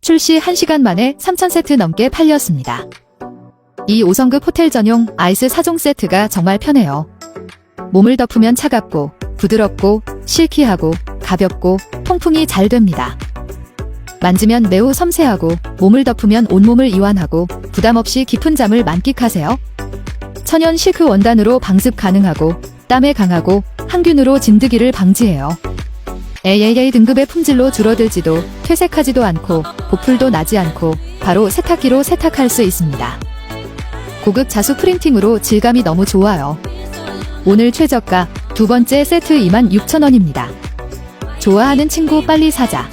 출시 1시간 만에 3,000세트 넘게 팔렸습니다. 이 5성급 호텔 전용 아이스 4종 세트가 정말 편해요. 몸을 덮으면 차갑고 부드럽고 실키하고 가볍고 통풍이 잘 됩니다. 만지면 매우 섬세하고 몸을 덮으면 온몸을 이완하고 부담없이 깊은 잠을 만끽하세요. 천연 실크 원단으로 방습 가능하고 땀에 강하고 항균으로 진드기를 방지해요. AAA 등급의 품질로 줄어들지도 퇴색하지도 않고 보풀도 나지 않고 바로 세탁기로 세탁할 수 있습니다. 고급 자수 프린팅으로 질감이 너무 좋아요. 오늘 최저가 두 번째 세트 26,000원입니다. 좋아하는 친구 빨리 사자.